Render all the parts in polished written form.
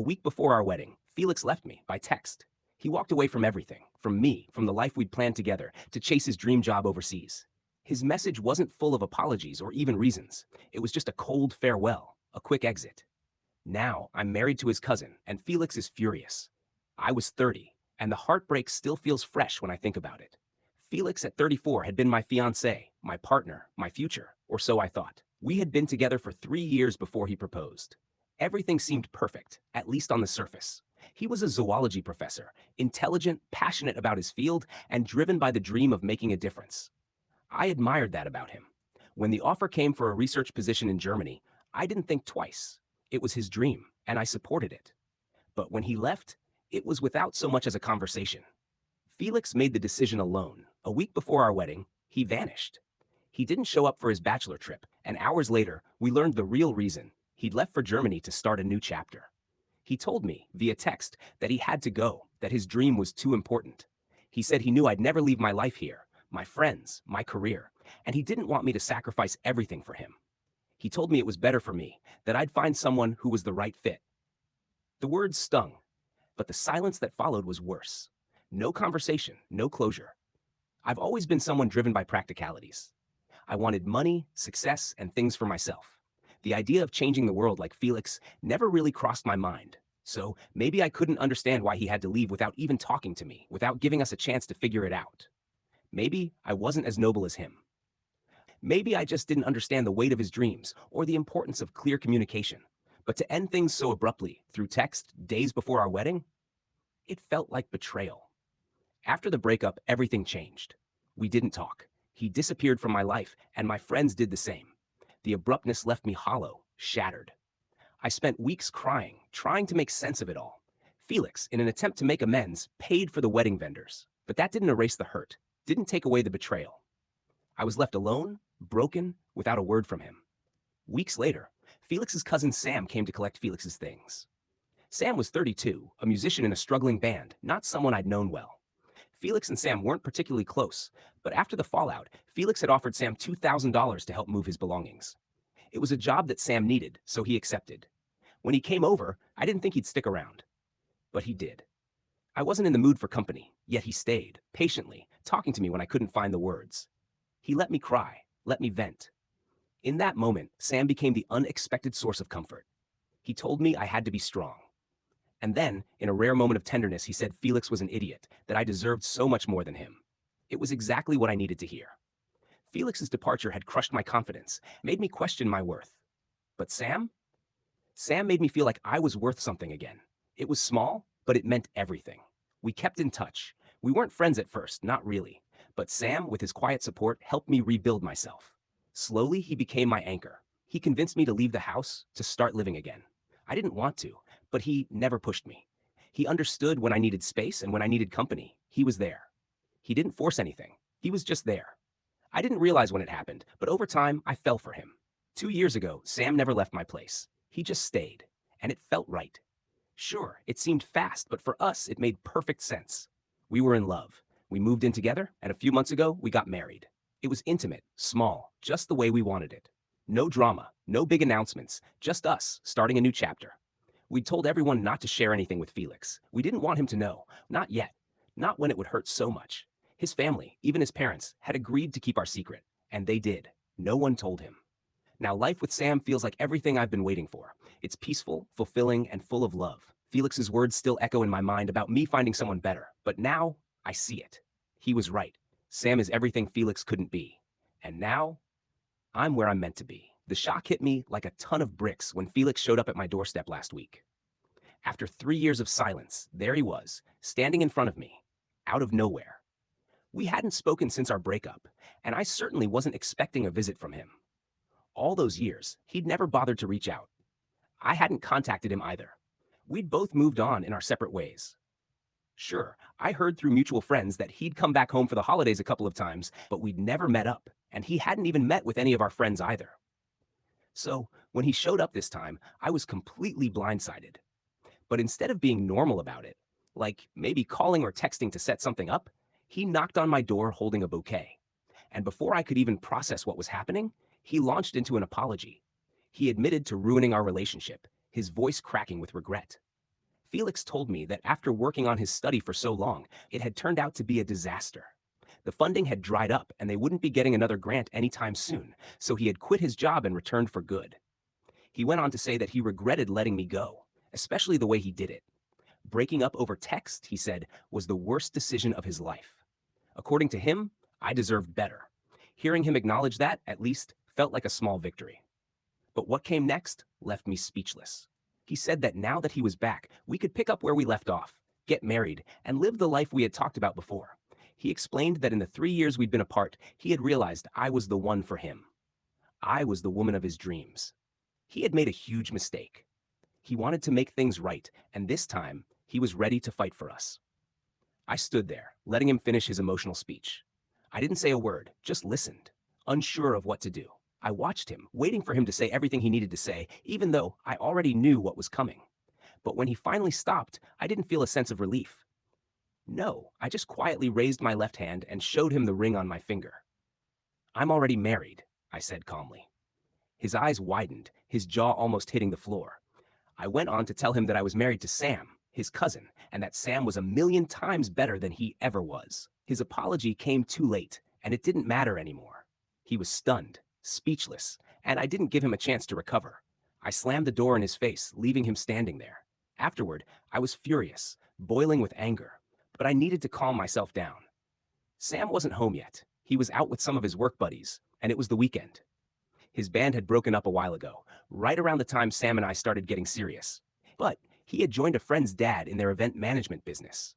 week before our wedding, Felix left me by text. He walked away from everything, from me, from the life we'd planned together, to chase his dream job overseas. His message wasn't full of apologies or even reasons. It was just a cold farewell, a quick exit. Now, I'm married to his cousin, and Felix is furious. I was 30, and the heartbreak still feels fresh when I think about it. Felix at 34 had been my fiancé, my partner, my future, or so I thought. We had been together for 3 years before he proposed. Everything seemed perfect, at least on the surface. He was a zoology professor, intelligent, passionate about his field, and driven by the dream of making a difference. I admired that about him. When the offer came for a research position in Germany, I didn't think twice. It was his dream, and I supported it. But when he left, it was without so much as a conversation. Felix made the decision alone. A week before our wedding, he vanished. He didn't show up for his bachelor trip, and hours later, we learned the real reason. He'd left for Germany to start a new chapter. He told me, via text, that he had to go, that his dream was too important. He said he knew I'd never leave my life here, my friends, my career, and he didn't want me to sacrifice everything for him. He told me it was better for me, that I'd find someone who was the right fit. The words stung, but the silence that followed was worse. No conversation, no closure. I've always been someone driven by practicalities. I wanted money, success, and things for myself. The idea of changing the world like Felix never really crossed my mind. So maybe I couldn't understand why he had to leave without even talking to me, without giving us a chance to figure it out. Maybe I wasn't as noble as him. Maybe I just didn't understand the weight of his dreams or the importance of clear communication. But to end things so abruptly, through text, days before our wedding, it felt like betrayal. After the breakup, everything changed. We didn't talk. He disappeared from my life, and my friends did the same. The abruptness left me hollow, shattered. I spent weeks crying, trying to make sense of it all. Felix, in an attempt to make amends, paid for the wedding vendors. But that didn't erase the hurt, didn't take away the betrayal. I was left alone, broken, without a word from him. Weeks later, Felix's cousin Sam came to collect Felix's things. Sam was 32, a musician in a struggling band, not someone I'd known well. Felix and Sam weren't particularly close, but after the fallout, Felix had offered Sam $2,000 to help move his belongings. It was a job that Sam needed, so he accepted. When he came over, I didn't think he'd stick around. But he did. I wasn't in the mood for company, yet he stayed, patiently, talking to me when I couldn't find the words. He let me cry, let me vent. In that moment, Sam became the unexpected source of comfort. He told me I had to be strong. And then, in a rare moment of tenderness, he said Felix was an idiot, that I deserved so much more than him. It was exactly what I needed to hear. Felix's departure had crushed my confidence, made me question my worth. But Sam? Sam made me feel like I was worth something again. It was small, but it meant everything. We kept in touch. We weren't friends at first, not really. But Sam, with his quiet support, helped me rebuild myself. Slowly, he became my anchor. He convinced me to leave the house, to start living again. I didn't want to, but he never pushed me. He understood when I needed space and when I needed company. He was there. He didn't force anything. He was just there. I didn't realize when it happened, but over time, I fell for him. 2 years ago, Sam never left my place. He just stayed, and it felt right. Sure, it seemed fast, but for us, it made perfect sense. We were in love. We moved in together, and a few months ago, we got married. It was intimate, small, just the way we wanted it. No drama, no big announcements, just us starting a new chapter. We'd told everyone not to share anything with Felix. We didn't want him to know, not yet, not when it would hurt so much. His family, even his parents, had agreed to keep our secret, and they did. No one told him. Now life with Sam feels like everything I've been waiting for. It's peaceful, fulfilling, and full of love. Felix's words still echo in my mind about me finding someone better, but now I see it. He was right. Sam is everything Felix couldn't be. And now, I'm where I'm meant to be. The shock hit me like a ton of bricks when Felix showed up at my doorstep last week. After 3 years of silence, there he was, standing in front of me, out of nowhere. We hadn't spoken since our breakup, and I certainly wasn't expecting a visit from him. All those years, he'd never bothered to reach out. I hadn't contacted him either. We'd both moved on in our separate ways. Sure, I heard through mutual friends that he'd come back home for the holidays a couple of times, but we'd never met up, and he hadn't even met with any of our friends either. So, when he showed up this time, I was completely blindsided. But instead of being normal about it, like maybe calling or texting to set something up, he knocked on my door holding a bouquet. And before I could even process what was happening, he launched into an apology. He admitted to ruining our relationship, his voice cracking with regret. Felix told me that after working on his study for so long, it had turned out to be a disaster. The funding had dried up and they wouldn't be getting another grant anytime soon, so he had quit his job and returned for good. He went on to say that he regretted letting me go, especially the way he did it. Breaking up over text, he said, was the worst decision of his life. According to him, I deserved better. Hearing him acknowledge that, at least, felt like a small victory. But what came next left me speechless. He said that now that he was back, we could pick up where we left off, get married, and live the life we had talked about before. He explained that in the 3 years we'd been apart, he had realized I was the one for him. I was the woman of his dreams. He had made a huge mistake. He wanted to make things right, and this time, he was ready to fight for us. I stood there, letting him finish his emotional speech. I didn't say a word, just listened, unsure of what to do. I watched him, waiting for him to say everything he needed to say, even though I already knew what was coming. But when he finally stopped, I didn't feel a sense of relief. No, I just quietly raised my left hand and showed him the ring on my finger. I'm already married, I said calmly. His eyes widened, his jaw almost hitting the floor. I went on to tell him that I was married to Sam, his cousin, and that Sam was 1,000,000 times better than he ever was. His apology came too late, and it didn't matter anymore. He was stunned, speechless, and I didn't give him a chance to recover. I slammed the door in his face, leaving him standing there. Afterward, I was furious, boiling with anger, but I needed to calm myself down. Sam wasn't home yet. He was out with some of his work buddies, and it was the weekend. His band had broken up a while ago, right around the time Sam and I started getting serious. But he had joined a friend's dad in their event management business.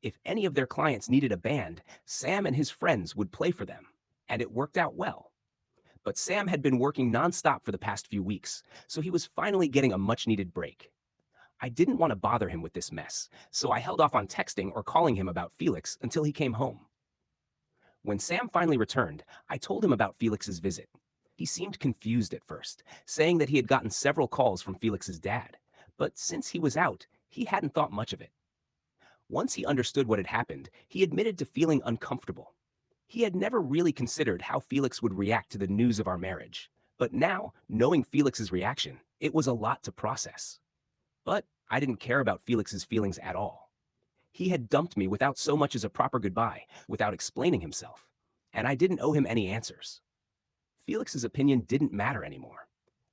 If any of their clients needed a band, Sam and his friends would play for them, and it worked out well. But Sam had been working nonstop for the past few weeks, so he was finally getting a much-needed break. I didn't want to bother him with this mess, so I held off on texting or calling him about Felix until he came home. When Sam finally returned, I told him about Felix's visit. He seemed confused at first, saying that he had gotten several calls from Felix's dad, but since he was out, he hadn't thought much of it. Once he understood what had happened, he admitted to feeling uncomfortable. He had never really considered how Felix would react to the news of our marriage, but now, knowing Felix's reaction, it was a lot to process. But I didn't care about Felix's feelings at all. He had dumped me without so much as a proper goodbye, without explaining himself, and I didn't owe him any answers. Felix's opinion didn't matter anymore.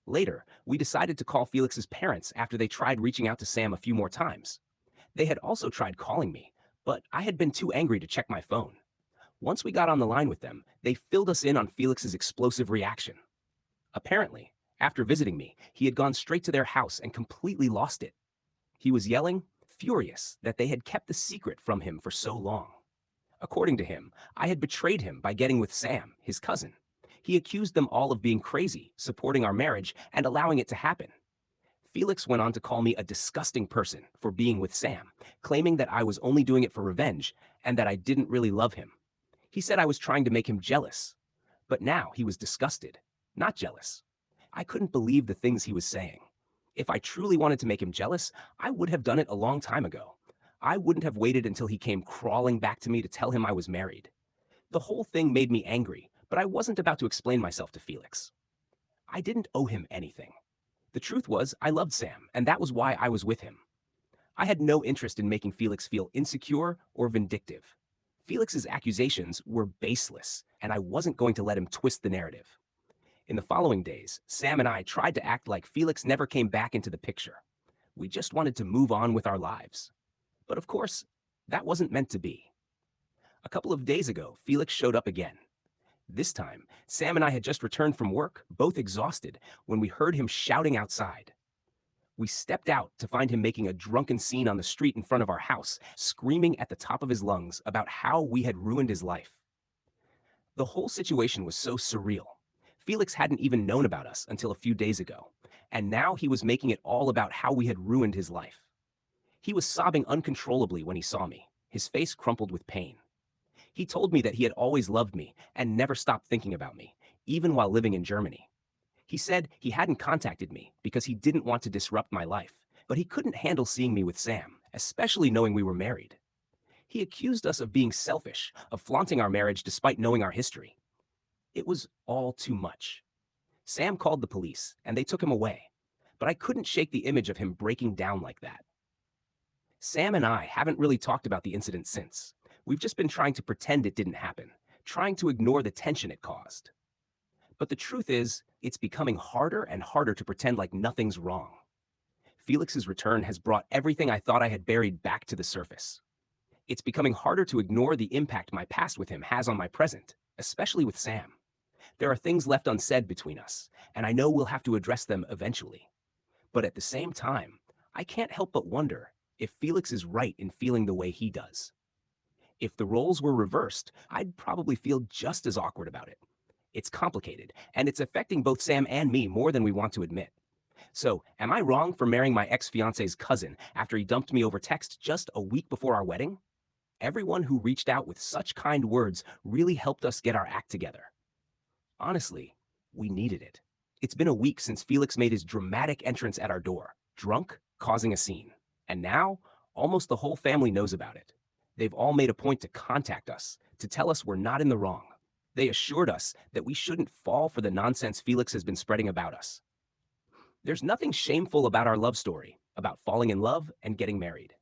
Later, we decided to call Felix's parents after they tried reaching out to Sam a few more times. They had also tried calling me, but I had been too angry to check my phone. Once we got on the line with them, they filled us in on Felix's explosive reaction. Apparently, after visiting me, he had gone straight to their house and completely lost it. He was yelling, furious that they had kept the secret from him for so long. According to him, I had betrayed him by getting with Sam, his cousin. He accused them all of being crazy, supporting our marriage, and allowing it to happen. Felix went on to call me a disgusting person for being with Sam, claiming that I was only doing it for revenge and that I didn't really love him. He said I was trying to make him jealous. But now he was disgusted, not jealous. I couldn't believe the things he was saying. If I truly wanted to make him jealous, I would have done it a long time ago. I wouldn't have waited until he came crawling back to me to tell him I was married. The whole thing made me angry, but I wasn't about to explain myself to Felix. I didn't owe him anything. The truth was, I loved Sam, and that was why I was with him. I had no interest in making Felix feel insecure or vindictive. Felix's accusations were baseless, and I wasn't going to let him twist the narrative. In the following days, Sam and I tried to act like Felix never came back into the picture. We just wanted to move on with our lives. But of course, that wasn't meant to be. A couple of days ago, Felix showed up again. This time, Sam and I had just returned from work, both exhausted, when we heard him shouting outside. We stepped out to find him making a drunken scene on the street in front of our house, screaming at the top of his lungs about how we had ruined his life. The whole situation was so surreal. Felix hadn't even known about us until a few days ago, and now he was making it all about how we had ruined his life. He was sobbing uncontrollably when he saw me, his face crumpled with pain. He told me that he had always loved me and never stopped thinking about me, even while living in Germany. He said he hadn't contacted me because he didn't want to disrupt my life, but he couldn't handle seeing me with Sam, especially knowing we were married. He accused us of being selfish, of flaunting our marriage despite knowing our history. It was all too much. Sam called the police, and they took him away, but I couldn't shake the image of him breaking down like that. Sam and I haven't really talked about the incident since. We've just been trying to pretend it didn't happen, trying to ignore the tension it caused. But the truth is, it's becoming harder and harder to pretend like nothing's wrong. Felix's return has brought everything I thought I had buried back to the surface. It's becoming harder to ignore the impact my past with him has on my present, especially with Sam. There are things left unsaid between us, and I know we'll have to address them eventually. But at the same time, I can't help but wonder if Felix is right in feeling the way he does. If the roles were reversed, I'd probably feel just as awkward about it. It's complicated, and it's affecting both Sam and me more than we want to admit. So, am I wrong for marrying my ex-fiance's cousin after he dumped me over text just a week before our wedding? Everyone who reached out with such kind words really helped us get our act together. Honestly, we needed it. It's been a week since Felix made his dramatic entrance at our door, drunk, causing a scene. And now, almost the whole family knows about it. They've all made a point to contact us, to tell us we're not in the wrong. They assured us that we shouldn't fall for the nonsense Felix has been spreading about us. There's nothing shameful about our love story, about falling in love and getting married.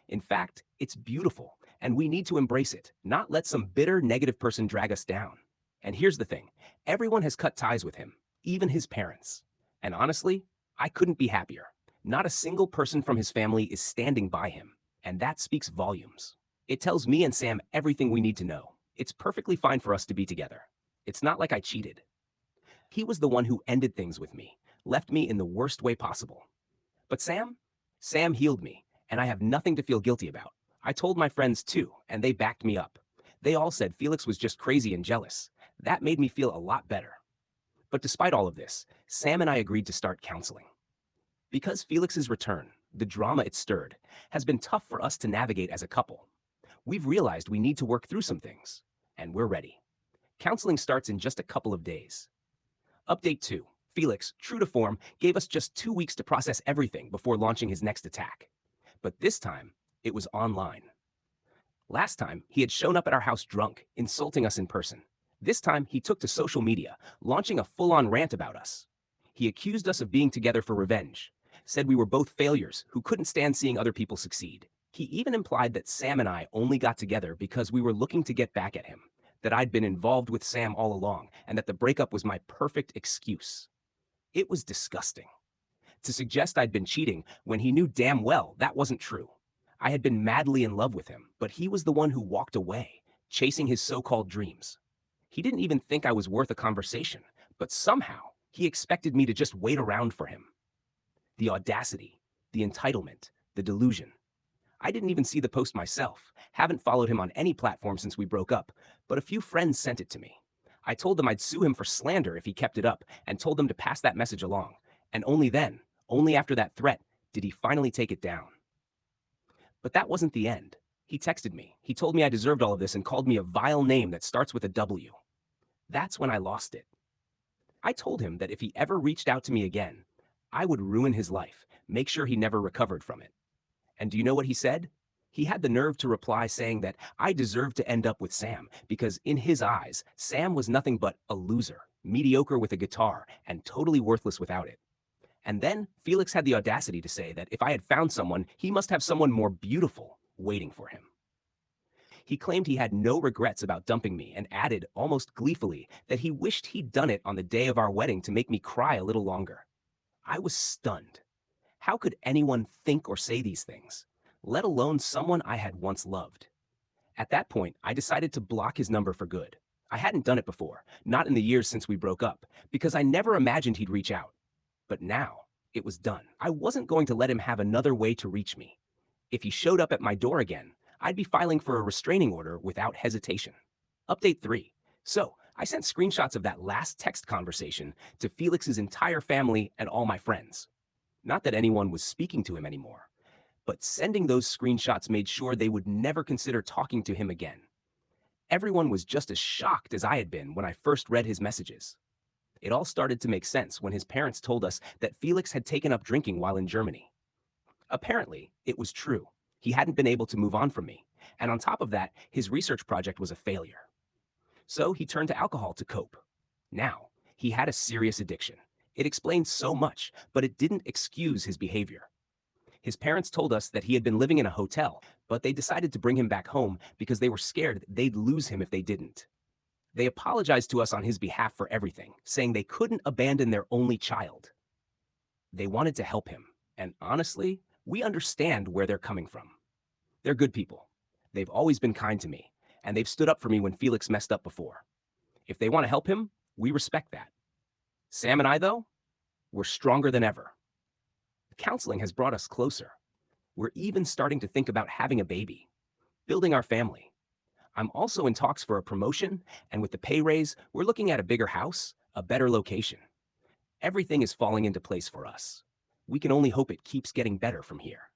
In fact, it's beautiful, and we need to embrace it, not let some bitter, negative person drag us down. And here's the thing, everyone has cut ties with him, even his parents. And honestly, I couldn't be happier. Not a single person from his family is standing by him, and that speaks volumes. It tells me and Sam everything we need to know. It's perfectly fine for us to be together. It's not like I cheated. He was the one who ended things with me, left me in the worst way possible. But Sam healed me, and I have nothing to feel guilty about. I told my friends too, and they backed me up. They all said Felix was just crazy and jealous. That made me feel a lot better. But despite all of this, Sam and I agreed to start counseling. Because Felix's return, the drama it stirred, has been tough for us to navigate as a couple. We've realized we need to work through some things, and we're ready. Counseling starts in just a couple of days. Update 2. Felix, true to form, gave us just 2 weeks to process everything before launching his next attack. But this time, it was online. Last time, he had shown up at our house drunk, insulting us in person. This time, he took to social media, launching a full-on rant about us. He accused us of being together for revenge, said we were both failures who couldn't stand seeing other people succeed. He even implied that Sam and I only got together because we were looking to get back at him, that I'd been involved with Sam all along, and that the breakup was my perfect excuse. It was disgusting. To suggest I'd been cheating when he knew damn well that wasn't true. I had been madly in love with him, but he was the one who walked away, chasing his so-called dreams. He didn't even think I was worth a conversation, but somehow he expected me to just wait around for him. The audacity, the entitlement, the delusion. I didn't even see the post myself, haven't followed him on any platform since we broke up, but a few friends sent it to me. I told them I'd sue him for slander if he kept it up, and told them to pass that message along. And only then, only after that threat, did he finally take it down. But that wasn't the end. He texted me. He told me I deserved all of this and called me a vile name that starts with a W. That's when I lost it. I told him that if he ever reached out to me again, I would ruin his life, make sure he never recovered from it. And do you know what he said? He had the nerve to reply saying that I deserved to end up with Sam because in his eyes, Sam was nothing but a loser, mediocre with a guitar, and totally worthless without it. And then Felix had the audacity to say that if I had found someone, he must have someone more beautiful waiting for him. He claimed he had no regrets about dumping me and added, almost gleefully, that he wished he'd done it on the day of our wedding to make me cry a little longer. I was stunned. How could anyone think or say these things, let alone someone I had once loved? At that point, I decided to block his number for good. I hadn't done it before, not in the years since we broke up, because I never imagined he'd reach out. But now, it was done. I wasn't going to let him have another way to reach me. If he showed up at my door again, I'd be filing for a restraining order without hesitation. Update 3. So, I sent screenshots of that last text conversation to Felix's entire family and all my friends. Not that anyone was speaking to him anymore, but sending those screenshots made sure they would never consider talking to him again. Everyone was just as shocked as I had been when I first read his messages. It all started to make sense when his parents told us that Felix had taken up drinking while in Germany. Apparently, it was true. He hadn't been able to move on from me, and on top of that, his research project was a failure. So he turned to alcohol to cope. Now, he had a serious addiction. It explained so much, but it didn't excuse his behavior. His parents told us that he had been living in a hotel, but they decided to bring him back home because they were scared they'd lose him if they didn't. They apologized to us on his behalf for everything, saying they couldn't abandon their only child. They wanted to help him, and honestly, we understand where they're coming from. They're good people. They've always been kind to me, and they've stood up for me when Felix messed up before. If they want to help him, we respect that. Sam and I, though, we're stronger than ever. Counseling has brought us closer. We're even starting to think about having a baby, building our family. I'm also in talks for a promotion, and with the pay raise, we're looking at a bigger house, a better location. Everything is falling into place for us. We can only hope it keeps getting better from here.